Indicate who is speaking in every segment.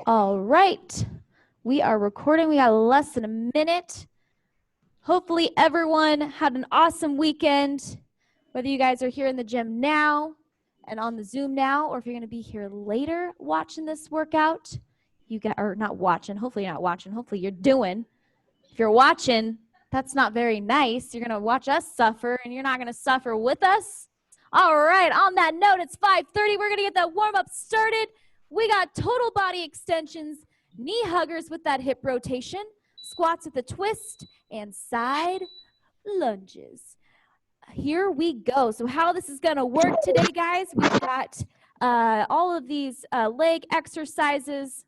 Speaker 1: All right. We are recording. We got less than a minute. Hopefully everyone had an awesome weekend, whether you guys are here in the gym now and on the Zoom now, or if you're going to be here later watching this workout. You got, or not watching, hopefully you're not watching, hopefully you're doing. If you're watching, that's not very nice. You're going to watch us suffer, and you're not going to suffer with us. All right, on that note, it's 5:30. We're going to get that warm-up started. We got total body extensions, knee huggers with that hip rotation, squats with a twist, and side lunges. Here we go. So how this is going to work today, guys, we've got all of these leg exercises,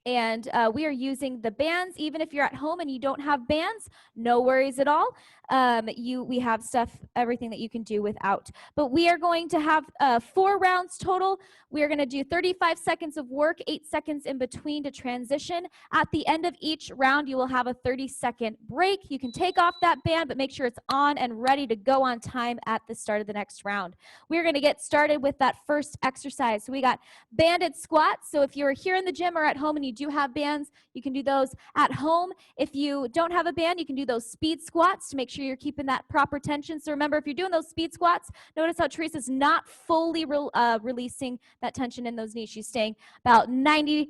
Speaker 1: and we are using the bands. Even if you're at home and you don't have bands, no worries at all. We have stuff, everything that you can do without. But we are going to have 4 rounds total. We are going to do 35 seconds of work, 8 seconds in between to transition. At the end of each round, you will have a 30-second break. You can take off that band, but make sure it's on and ready to go on time at the start of the next round. We're going to get started with that first exercise. So we got banded squats. So if you're here in the gym or at home and you do have bands, you can do those at home. If you don't have a band, you can do those speed squats to make sure you're keeping that proper tension. So remember, if you're doing those speed squats, notice how Teresa's not fully releasing that tension in those knees. She's staying about 90%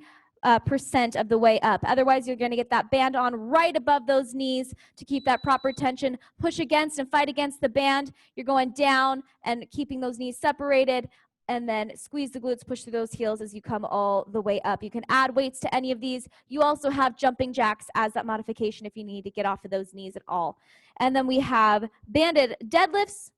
Speaker 1: of the way up. Otherwise, you're going to get that band on right above those knees to keep that proper tension. Push against and fight against the band. You're going down and keeping those knees separated, and then squeeze the glutes, push through those heels as you come all the way up. You can add weights to any of these. You also have jumping jacks as that modification if you need to get off of those knees at all. And then we have banded deadlifts.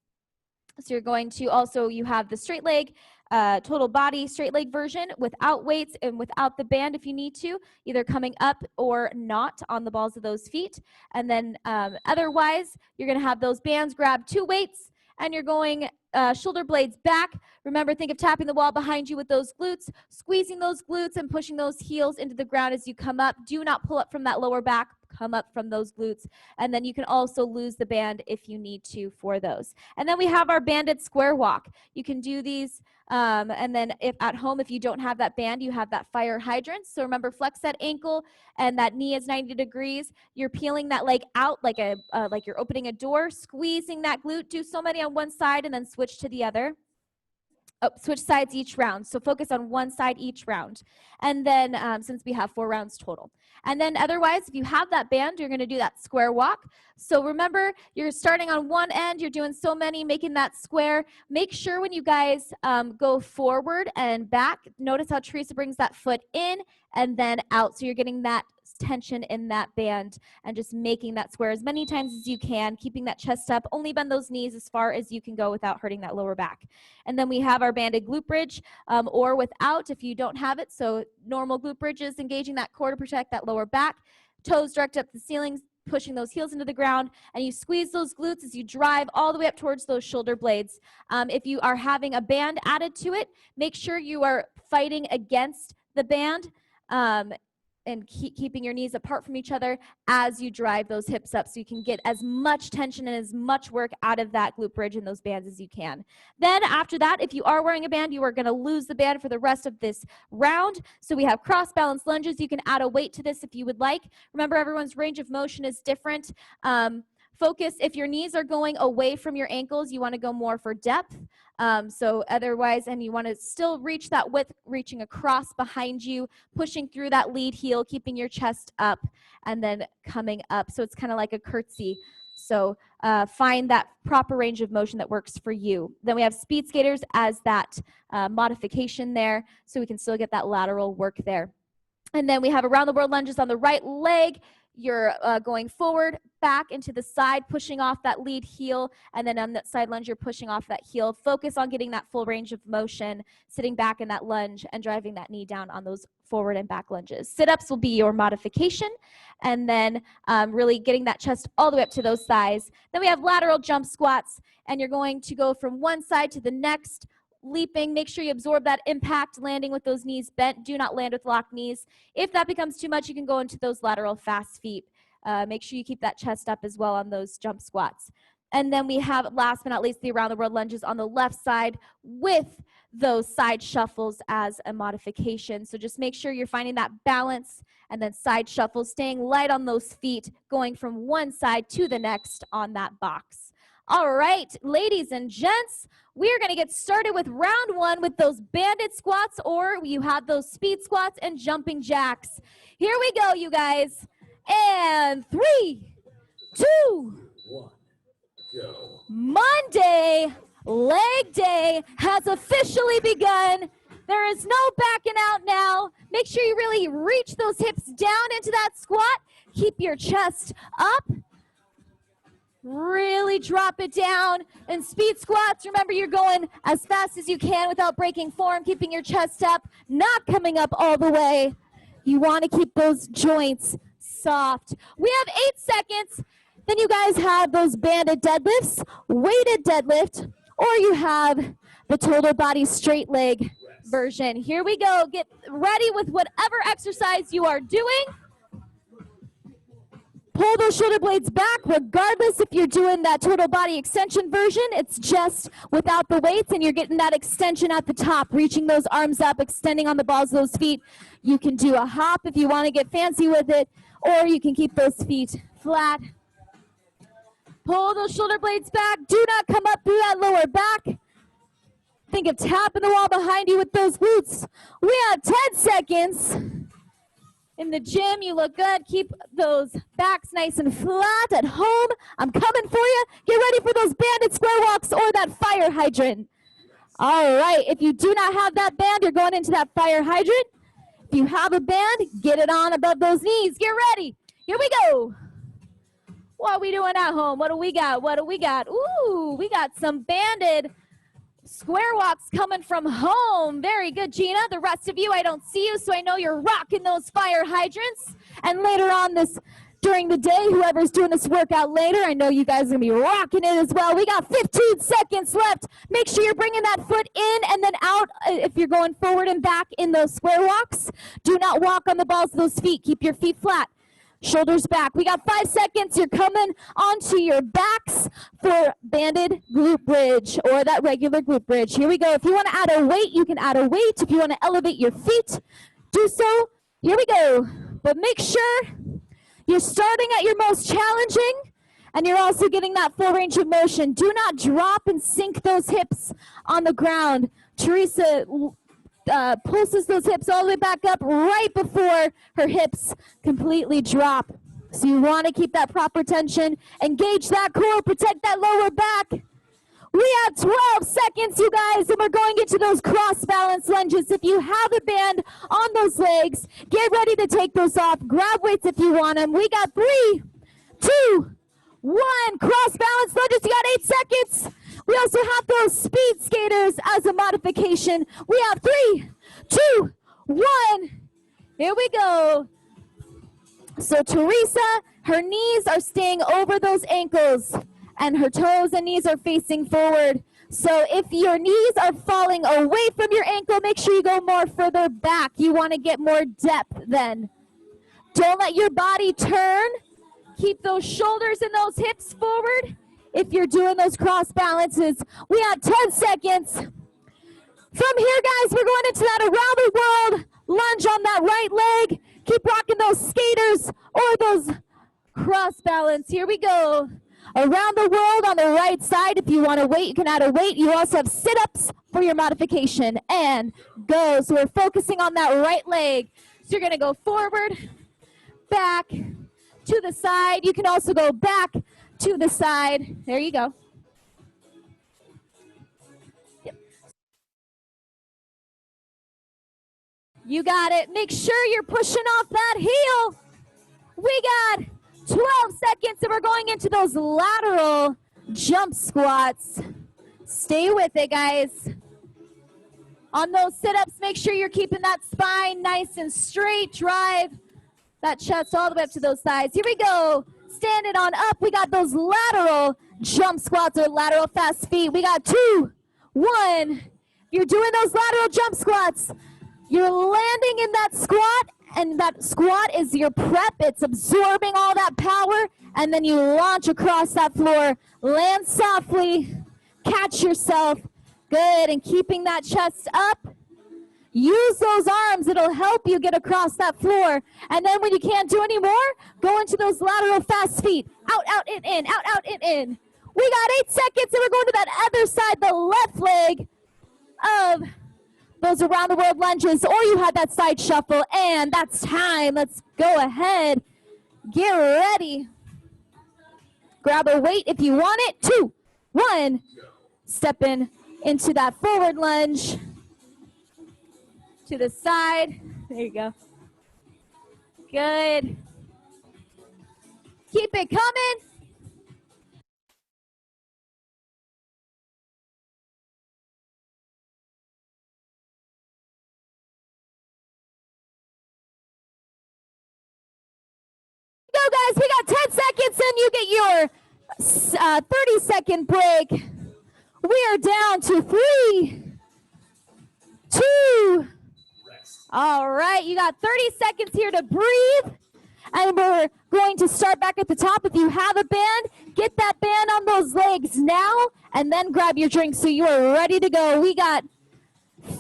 Speaker 1: So you're going to also, you have the straight leg, total body straight leg version without weights and without the band if you need to, either coming up or not on the balls of those feet. And then otherwise, you're going to have those bands, grab 2 weights, and you're going shoulder blades back. Remember, think of tapping the wall behind you with those glutes, squeezing those glutes and pushing those heels into the ground as you come up. Do not pull up from that lower back. Come up from those glutes. And then you can also lose the band if you need to for those. And then we have our banded square walk. You can do these. And then if at home, if you don't have that band, you have that fire hydrant. So remember, flex that ankle and that knee is 90 degrees. You're peeling that leg out like you're opening a door, squeezing that glute. Do so many on one side and then switch to the other. Switch sides each round. So focus on one side each round. And then since we have 4 rounds total. And then otherwise, if you have that band, you're going to do that square walk. So remember, you're starting on one end. You're doing so many, making that square. Make sure when you guys go forward and back, notice how Teresa brings that foot in and then out. So you're getting that tension in that band and just making that square as many times as you can, keeping that chest up. Only bend those knees as far as you can go without hurting that lower back. And then we have our banded glute bridge or without if you don't have it. So normal glute bridges, engaging that core to protect that lower back, toes direct up to the ceiling, pushing those heels into the ground, and you squeeze those glutes as you drive all the way up towards those shoulder blades. If you are having a band added to it, make sure you are fighting against the band and keeping your knees apart from each other as you drive those hips up so you can get as much tension and as much work out of that glute bridge and those bands as you can. Then after that, if you are wearing a band, you are going to lose the band for the rest of this round. So we have cross balance lunges. You can add a weight to this if you would like. Remember, everyone's range of motion is different. Focus, if your knees are going away from your ankles, you want to go more for depth. So otherwise, and you want to still reach that width, reaching across behind you, pushing through that lead heel, keeping your chest up, and then coming up. So it's kind of like a curtsy. So find that proper range of motion that works for you. Then we have speed skaters as that modification there, so we can still get that lateral work there. And then we have around the world lunges on the right leg. You're going forward, back into the side, pushing off that lead heel, and then on that side lunge, you're pushing off that heel. Focus on getting that full range of motion, sitting back in that lunge and driving that knee down on those forward and back lunges. Sit-ups will be your modification, and then really getting that chest all the way up to those thighs. Then we have lateral jump squats, and you're going to go from one side to the next, leaping. Make sure you absorb that impact, landing with those knees bent. Do not land with locked knees. If that becomes too much, you can go into those lateral fast feet. Make sure you keep that chest up as well on those jump squats. And then we have, last but not least, the around the world lunges on the left side with those side shuffles as a modification. So just make sure you're finding that balance, and then side shuffles, staying light on those feet, going from one side to the next on that box. All right, ladies and gents, we're going to get started with round one with those banded squats, or you have those speed squats and jumping jacks. Here we go, you guys. And 3, 2, 1, go. Monday leg day has officially begun. There is no backing out now. Make sure you really reach those hips down into that squat. Keep your chest up. Really drop it down. And speed squats, remember you're going as fast as you can without breaking form, keeping your chest up, not coming up all the way. You want to keep those joints soft. We have 8 seconds. Then you guys have those banded deadlifts, weighted deadlift, or you have the total body straight leg version. Here we go. Get ready with whatever exercise you are doing. Pull those shoulder blades back, regardless if you're doing that total body extension version. It's just without the weights, and you're getting that extension at the top, reaching those arms up, extending on the balls of those feet. You can do a hop if you want to get fancy with it, or you can keep those feet flat. Pull those shoulder blades back. Do not come up through that lower back. Think of tapping the wall behind you with those glutes. We have 10 seconds. In the gym, you look good. Keep those backs nice and flat. At home, I'm coming for you. Get ready for those banded square walks or that fire hydrant. All right, if you do not have that band, you're going into that fire hydrant. If you have a band, get it on above those knees. Get ready. Here we go. What are we doing at home? What do we got? What do we got? Ooh, we got some banded square walks coming from home. Very good, Gina. The rest of you, I don't see you, so I know you're rocking those fire hydrants. And later on during the day, whoever's doing this workout later, I know you guys are going to be rocking it as well. We got 15 seconds left. Make sure you're bringing that foot in and then out if you're going forward and back in those square walks. Do not walk on the balls of those feet. Keep your feet flat. Shoulders back. We got 5 seconds. You're coming onto your backs for banded glute bridge or that regular glute bridge. Here we go. If you want to add a weight, you can add a weight. If you want to elevate your feet, do so. Here we go. But make sure you're starting at your most challenging and you're also getting that full range of motion. Do not drop and sink those hips on the ground. Teresa pulses those hips all the way back up right before her hips completely drop. So you want to keep that proper tension, engage that core, protect that lower back. We have 12 seconds, you guys, and we're going into those cross balance lunges. If you have a band on those legs, get ready to take those off. Grab weights if you want them. We got 3, 2, 1. Cross balance lunges. You got 8 seconds. We also have those speed skaters as a modification. We have 3, 2, 1. Here we go. So Teresa, her knees are staying over those ankles and her toes and knees are facing forward. So if your knees are falling away from your ankle, make sure you go more further back. You want to get more depth then. Don't let your body turn. Keep those shoulders and those hips forward. If you're doing those cross balances, we have 10 seconds. From here, guys, we're going into that around the world lunge on that right leg. Keep rocking those skaters or those cross balance. Here we go. Around the world on the right side. If you want to weight, you can add a weight. You also have sit-ups for your modification. And go. So we're focusing on that right leg. So you're going to go forward, back, to the side. You can also go back to the side. There you go. Yep. You got it. Make sure you're pushing off that heel. We got 12 seconds and we're going into those lateral jump squats. Stay with it, guys. On those sit-ups, make sure you're keeping that spine nice and straight. Drive that chest all the way up to those sides. Here we go. Stand it on up. We got those lateral jump squats or lateral fast feet. We got 2, 1. You're doing those lateral jump squats. You're landing in that squat and that squat is your prep. It's absorbing all that power, and then you launch across that floor. Land softly, catch yourself. Good, and keeping that chest up. Use those arms. It'll help you get across that floor. And then when you can't do any more, go into those lateral fast feet. Out, out, in, out, out, in. We got 8 seconds, and we're going to that other side, the left leg of those around the world lunges, or you had that side shuffle, and that's time. Let's go ahead. Get ready. Grab a weight if you want it. 2, 1. Step into that forward lunge. To the side. There you go. Good. Keep it coming. Go, guys. We got 10 seconds, and you get your 30-second break. We are down to 3, 2. All right, you got 30 seconds here to breathe. And we're going to start back at the top. If you have a band, get that band on those legs now, and then grab your drink so you are ready to go. We got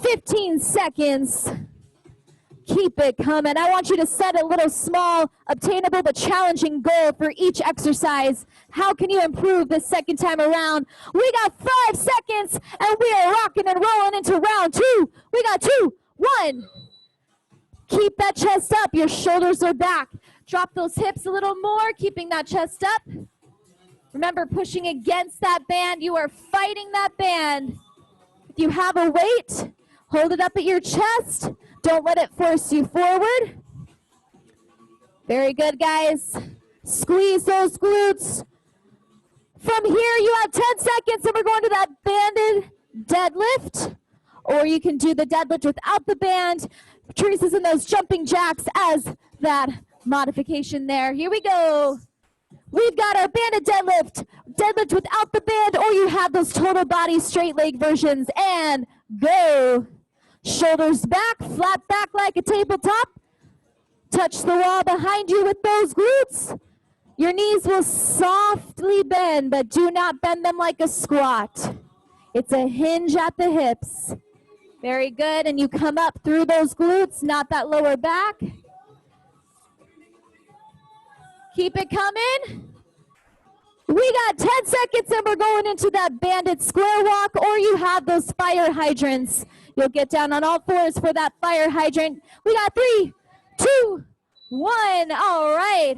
Speaker 1: 15 seconds. Keep it coming. I want you to set a little small, obtainable, but challenging goal for each exercise. How can you improve this second time around? We got 5 seconds, and we are rocking and rolling into round 2. We got 2, 1. Keep that chest up. Your shoulders are back. Drop those hips a little more, keeping that chest up. Remember, pushing against that band. You are fighting that band. If you have a weight, hold it up at your chest. Don't let it force you forward. Very good, guys. Squeeze those glutes. From here, you have 10 seconds, and we're going to that banded deadlift. Or you can do the deadlift without the band. Teresa's in those jumping jacks as that modification there. Here we go. We've got our banded deadlift, deadlift without the band, or you have those total body straight leg versions. And go. Shoulders back, flat back like a tabletop. Touch the wall behind you with those glutes. Your knees will softly bend, but do not bend them like a squat. It's a hinge at the hips. Very good, and you come up through those glutes, not that lower back. Keep it coming. We got 10 seconds, and we're going into that banded square walk, or you have those fire hydrants. You'll get down on all fours for that fire hydrant. We got 3, 2, 1. All right.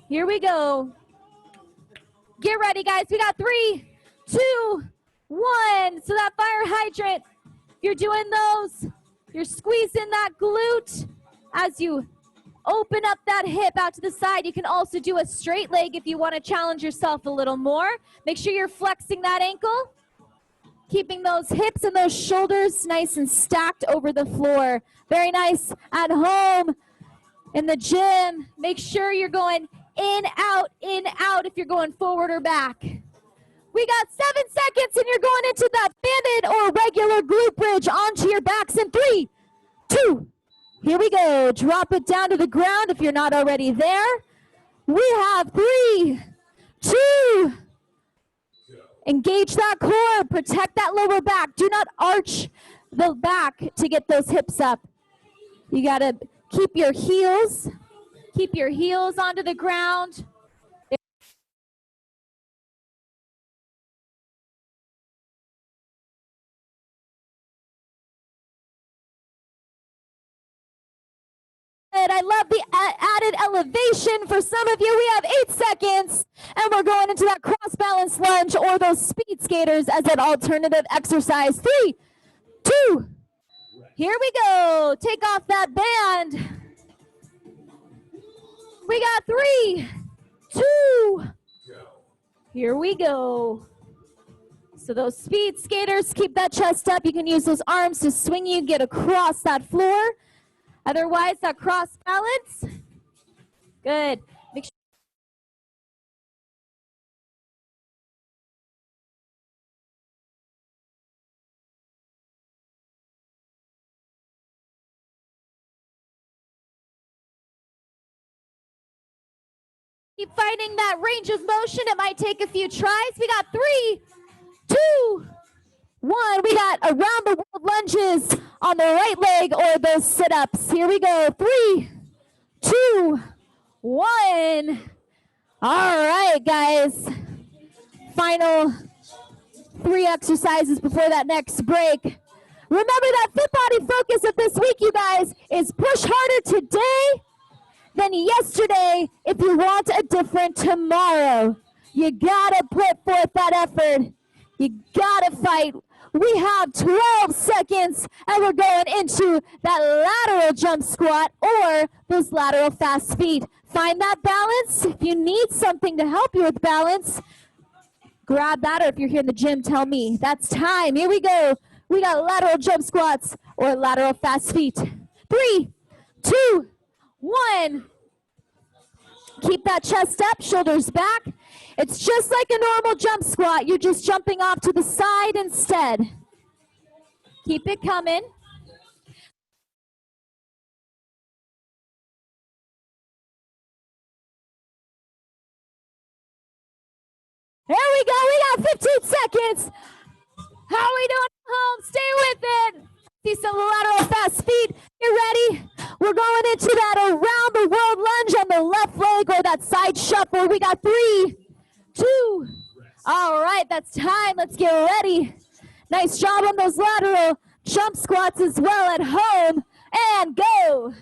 Speaker 1: Here we go. Get ready, guys. We got 3, 2, 1. So that fire hydrant, you're doing those. You're squeezing that glute as you open up that hip out to the side. You can also do a straight leg if you want to challenge yourself a little more. Make sure you're flexing that ankle. Keeping those hips and those shoulders nice and stacked over the floor. Very nice at home, in the gym. Make sure you're going in, out if you're going forward or back. We got 7 seconds, and you're going into that banded or regular glute bridge onto your backs in 3, 2. Here we go. Drop it down to the ground if you're not already there. We have 3, 2. Engage that core. Protect that lower back. Do not arch the back to get those hips up. You got to keep your heels onto the ground. I love the added elevation for some of you. We have 8 seconds, and we're going into that cross balance lunge or those speed skaters as an alternative exercise. 3, 2, here we go. Take off that band. We got 3, 2, here we go. So those speed skaters, keep that chest up. You can use those arms to swing you, get across that floor. Otherwise, that cross balance. Good. Make sure Keep finding that range of motion. It might take a few tries. We got 3, 2, 1. We got around the world lunges on the right leg or those sit-ups. Here we go. 3, 2, 1. All right, guys. Final 3 exercises before that next break. Remember that Fit Body focus of this week, you guys, is push harder today than yesterday if you want a different tomorrow. You gotta put forth that effort. You gotta fight. We have 12 seconds and we're going into that lateral jump squat or those lateral fast feet. Find that balance. If you need something to help you with balance, grab that, or if you're here in the gym, tell me. That's time. Here we go. We got lateral jump squats or lateral fast feet. 3, 2, 1. Keep that chest up, shoulders back. It's just like a normal jump squat. You're just jumping off to the side instead. Keep it coming. There we go. We got 15 seconds. How are we doing at home? Stay with it. See some lateral fast feet. You ready? We're going into that around the world lunge on the left leg or that side shuffle. We got 3, 2. All right, that's time. Let's get ready. Nice job on those lateral jump squats as well at home. And go.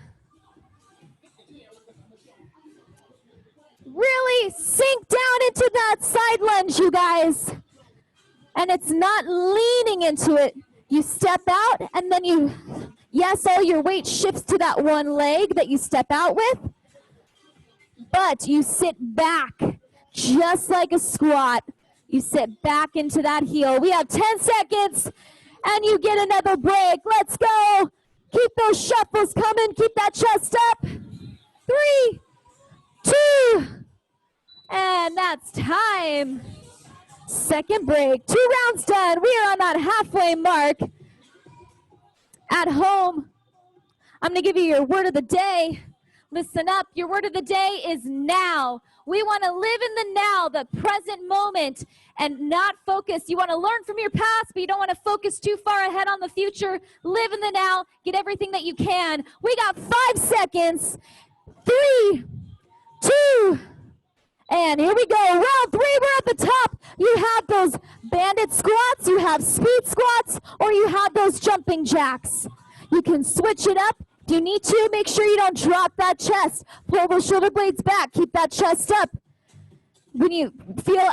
Speaker 1: Really sink down into that side lunge, you guys. And it's not leaning into it. You step out and then you, yes, all your weight shifts to that one leg that you step out with, but you sit back just like a squat. You sit back into that heel. We have 10 seconds and you get another break. Let's go. Keep those shuffles coming. Keep that chest up. 3, 2, and that's time. Second break. 2 rounds done. We are on that halfway mark. At home, I'm going to give you your word of the day. Listen up. Your word of the day is now. We want to live in the now, the present moment, and not focus. You want to learn from your past, but you don't want to focus too far ahead on the future. Live in the now. Get everything that you can. We got 5 seconds. 3, 2, and here we go. Round 3, we're at the top. You have those bandit squats, you have speed squats, or you have those jumping jacks. You can switch it up. If you need to, make sure you don't drop that chest. Pull those shoulder blades back. Keep that chest up. When you feel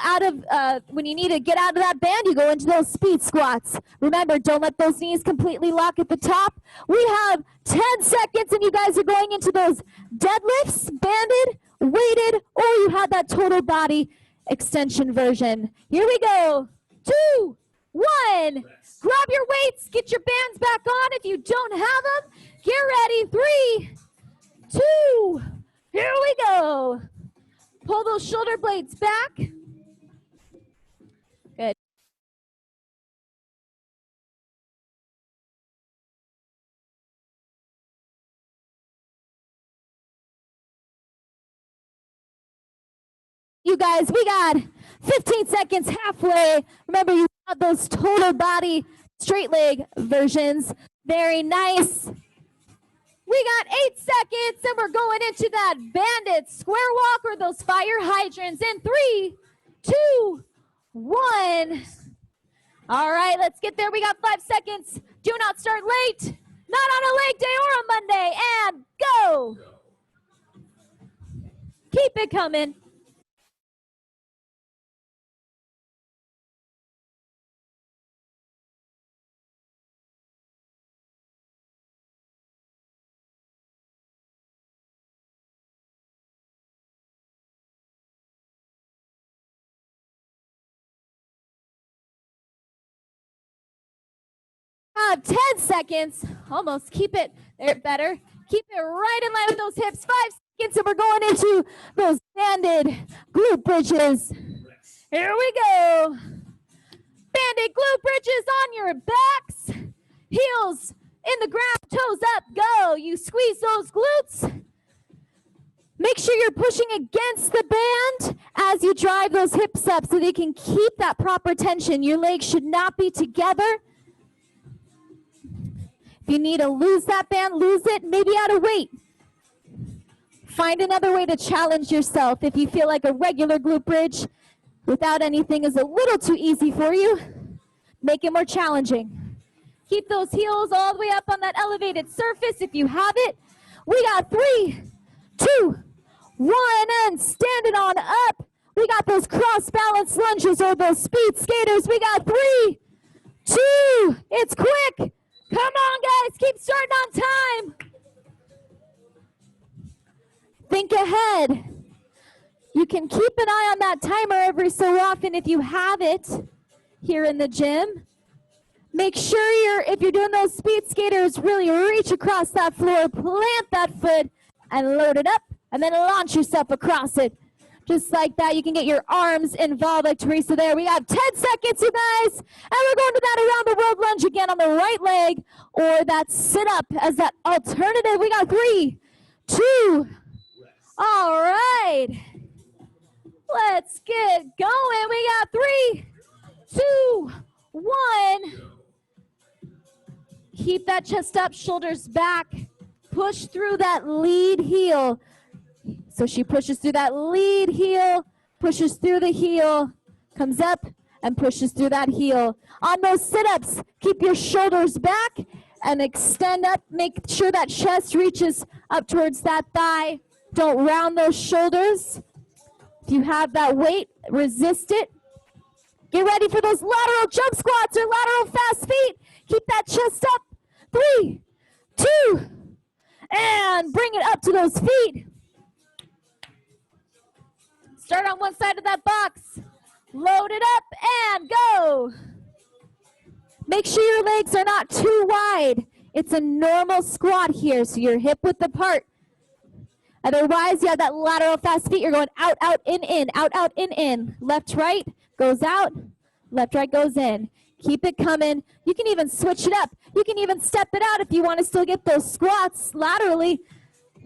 Speaker 1: when you need to get out of that band, you go into those speed squats. Remember, don't let those knees completely lock at the top. We have 10 seconds, and you guys are going into those deadlifts, banded, weighted, or you have that total body extension version. Here we go. 2, 1. Grab your weights. Get your bands back on if you don't have them. Get ready. 3, 2. Here we go. Pull those shoulder blades back. Good. You guys, we got 15 seconds halfway. Remember, you have those total body straight leg versions. Very nice. We got 8 seconds, and we're going into that bandit square walk or those fire hydrants in 3, 2, 1. All right, let's get there. We got 5 seconds. Do not start late. Not on a leg day or a Monday. And go. Keep it coming. Have 10 seconds. Almost. Keep it there. Better. Keep it right in line with those hips. 5 seconds, and we're going into those banded glute bridges. Here we go. Banded glute bridges on your backs. Heels in the ground, toes up. Go. You squeeze those glutes. Make sure you're pushing against the band as you drive those hips up so they can keep that proper tension. Your legs should not be together. If you need to lose that band, lose it, maybe add a weight. Find another way to challenge yourself. If you feel like a regular glute bridge without anything is a little too easy for you, make it more challenging. Keep those heels all the way up on that elevated surface if you have it. We got 3, 2, 1, and stand it on up. We got those cross balance lunges or those speed skaters. We got 3, 2, it's quick. Come on, guys, keep starting on time. Think ahead. You can keep an eye on that timer every so often if you have it here in the gym. Make sure if you're doing those speed skaters, really reach across that floor, plant that foot, and load it up, and then launch yourself across it. Just like that, you can get your arms involved like Teresa there. We have 10 seconds, you guys. And we're going to that around the world lunge again on the right leg, or that sit-up as that alternative. We got 3, 2. All right. Let's get going. We got 3, 2, 1. Keep that chest up, shoulders back. Push through that lead heel. So she pushes through that lead heel, pushes through the heel, comes up and pushes through that heel. On those sit-ups, keep your shoulders back and extend up. Make sure that chest reaches up towards that thigh. Don't round those shoulders. If you have that weight, resist it. Get ready for those lateral jump squats or lateral fast feet. Keep that chest up. 3, 2, and bring it up to those feet. Start on one side of that box. Load it up and go. Make sure your legs are not too wide. It's a normal squat here, so you're hip width apart. Otherwise, you have that lateral fast feet. You're going out, out, in, out, out, in. Left, right goes out. Left, right goes in. Keep it coming. You can even switch it up. You can even step it out if you want to still get those squats laterally.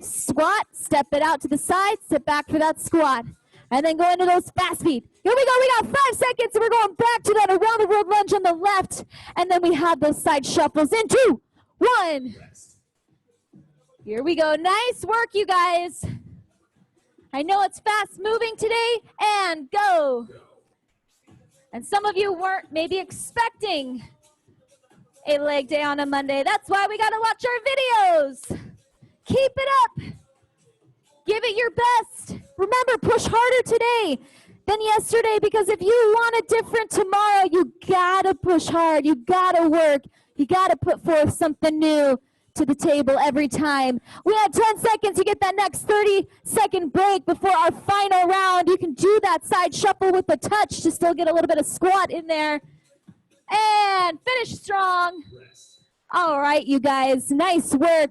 Speaker 1: Squat, step it out to the side, sit back for that squat. And then go into those fast feet. Here we go. We got 5 seconds, and we're going back to that around the world lunge on the left. And then we have those side shuffles in 2, 1. Here we go. Nice work, you guys. I know it's fast moving today, and go. And some of you weren't maybe expecting a leg day on a Monday. That's why we got to watch our videos. Keep it up. Give it your best. Remember, push harder today than yesterday, because if you want it different tomorrow, you got to push hard. You got to work. You got to put forth something new to the table every time. We have 10 seconds. You get that next 30-second break before our final round. You can do that side shuffle with a touch to still get a little bit of squat in there. And finish strong. All right, you guys, nice work.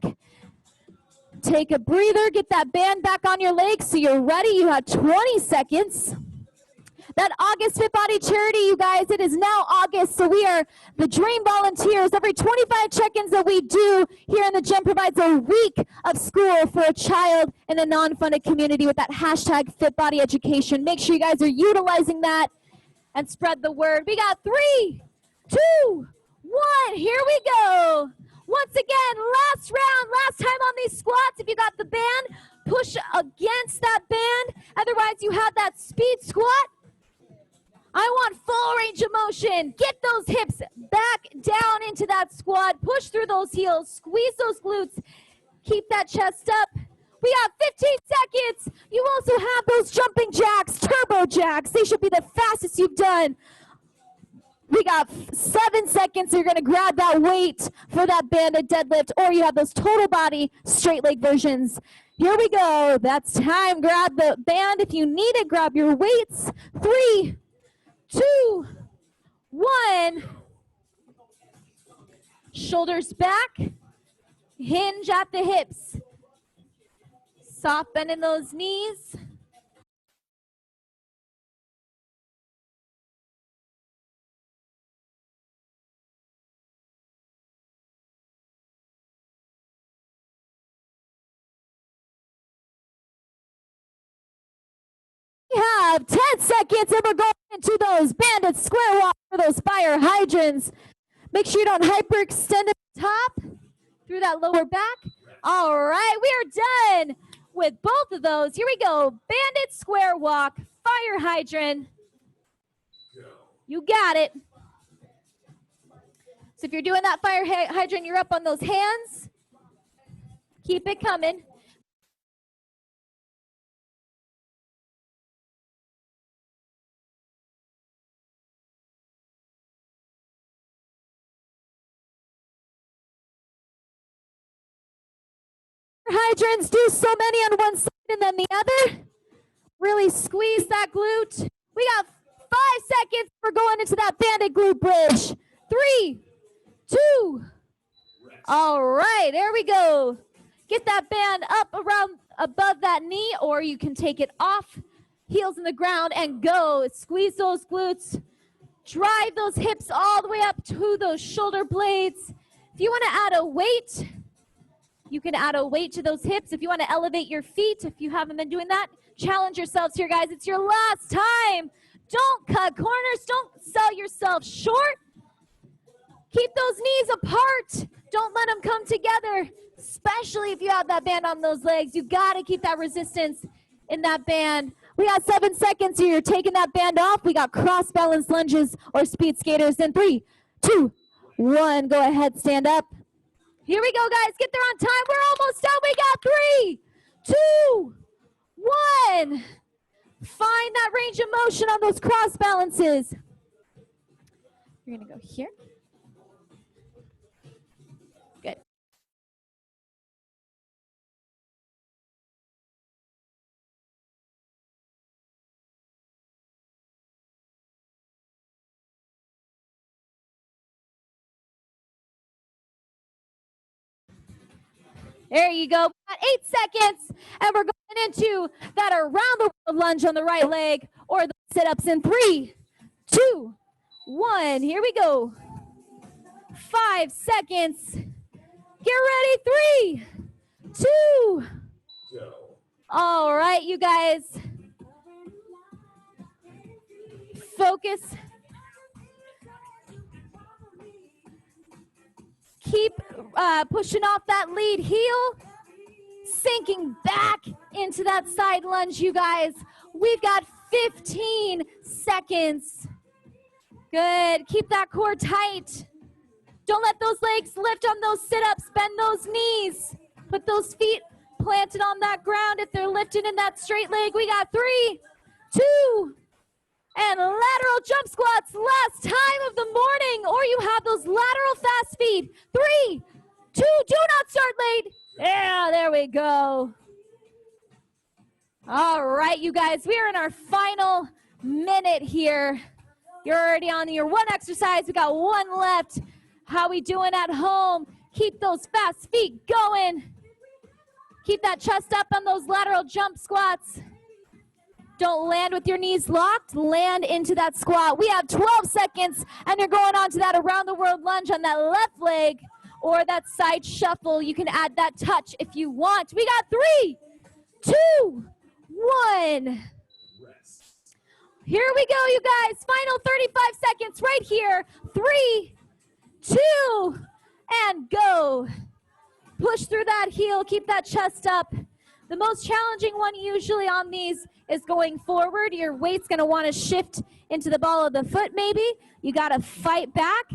Speaker 1: Take a breather, get that band back on your legs so you're ready. You have 20 seconds. That August Fit Body Charity, you guys, it is now August, so we are the Dream Volunteers. Every 25 check-ins that we do here in the gym provides a week of school for a child in a non-funded community with that hashtag Fit Body Education. Make sure you guys are utilizing that and spread the word. We got 3, 2, 1. Here we go. Once again, last round, last time on these squats. If you got the band, push against that band. Otherwise, you have that speed squat. I want full range of motion. Get those hips back down into that squat. Push through those heels. Squeeze those glutes. Keep that chest up. We got 15 seconds. You also have those jumping jacks, turbo jacks. They should be the fastest you've done. We got 7 seconds. So you're going to grab that weight for that banded deadlift, or you have those total body straight leg versions. Here we go. That's time. Grab the band if you need it. Grab your weights. 3, 2, 1. Shoulders back. Hinge at the hips. Soft bend in those knees. have 10 seconds and we're going into those bandit square walk for those fire hydrants. Make sure you don't hyperextend at the top through that lower back. All right, we are done with both of those. Here we go. Bandit square walk, fire hydrant. You got it. So if you're doing that fire hydrant, you're up on those hands. Keep it coming. Hydrants, do so many on one side and then the other. Really squeeze that glute. We got 5 seconds for going into that bandit glute bridge. 3, 2. All right, there we go. Get that band up around above that knee, or you can take it off, heels in the ground, and go. Squeeze those glutes. Drive those hips all the way up to those shoulder blades. If you want to add a weight, you can add a weight to those hips. If you want to elevate your feet, if you haven't been doing that, challenge yourselves here, guys. It's your last time. Don't cut corners. Don't sell yourself short. Keep those knees apart. Don't let them come together, especially if you have that band on those legs. You got to keep that resistance in that band. We got 7 seconds here. You're taking that band off. We got cross balance lunges or speed skaters in 3, 2, 1. Go ahead, stand up. Here we go, guys. Get there on time. We're almost done. We got 3, 2, 1. Find that range of motion on those cross balances. You're going to go here. Good. There you go. Got 8 seconds, and we're going into that around the world lunge on the right leg or the sit-ups in 3, 2, 1. Here we go. 5 seconds. Get ready. 3, 2. Go. All right, you guys. Focus. Keep pushing off that lead heel, sinking back into that side lunge, you guys. We've got 15 seconds. Good. Keep that core tight. Don't let those legs lift on those sit-ups. Bend those knees. Put those feet planted on that ground if they're lifted in that straight leg. We got 3, 2, and lateral jump squats, last time of the morning, or you have those lateral fast feet. 3, 2, do not start late. Yeah, there we go. All right, you guys, we are in our final minute here. You're already on your one exercise. We got 1 left. How we doing at home? Keep those fast feet going. Keep that chest up on those lateral jump squats. Don't land with your knees locked. Land into that squat. We have 12 seconds, and you're going on to that around the world lunge on that left leg or that side shuffle. You can add that touch if you want. We got 3, 2, 1. Here we go, you guys. Final 35 seconds right here. 3, 2, and go. Push through that heel. Keep that chest up. The most challenging one usually on these is going forward. Your weight's going to want to shift into the ball of the foot maybe. You got to fight back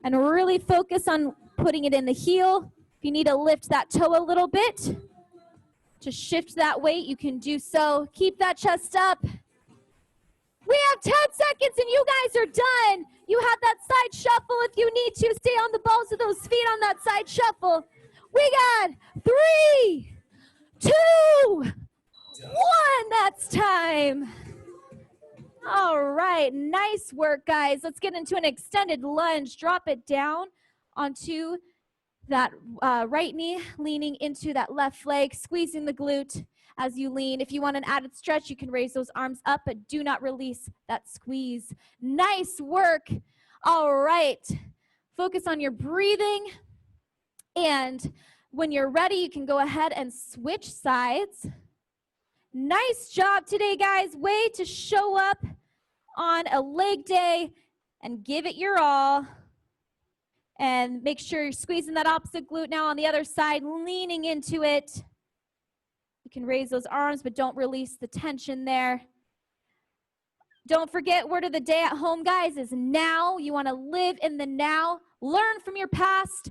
Speaker 1: and really focus on putting it in the heel. If you need to lift that toe a little bit to shift that weight, you can do so. Keep that chest up. We have 10 seconds and you guys are done. You have that side shuffle if you need to. Stay on the balls of those feet on that side shuffle. We got 3, 2, 1. That's time. All right. Nice work, guys. Let's get into an extended lunge. Drop it down onto that right knee, leaning into that left leg, squeezing the glute as you lean. If you want an added stretch, you can raise those arms up, but do not release that squeeze. Nice work. All right. Focus on your breathing. And when you're ready, you can go ahead and switch sides. Nice job today, guys. Way to show up on a leg day and give it your all. And make sure you're squeezing that opposite glute now on the other side, leaning into it. You can raise those arms, but don't release the tension there. Don't forget, word of the day at home, guys, is now. You want to live in the now, learn from your past,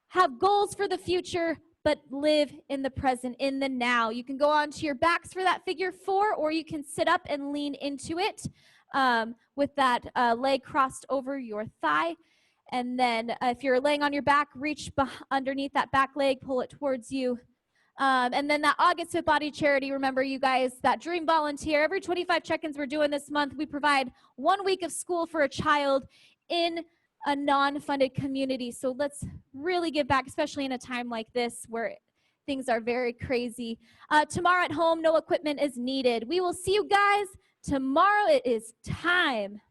Speaker 1: have goals for the future, but live in the present, in the now. You can go onto your backs for that figure 4, or you can sit up and lean into it with that leg crossed over your thigh. And then if you're laying on your back, reach underneath that back leg, pull it towards you. And then that August Fit Body Charity, remember you guys, that Dream Volunteer, every 25 check-ins we're doing this month, we provide 1 week of school for a child in a non-funded community. So let's really give back, especially in a time like this where things are very crazy. Tomorrow at home, no equipment is needed. We will see you guys tomorrow. It is time.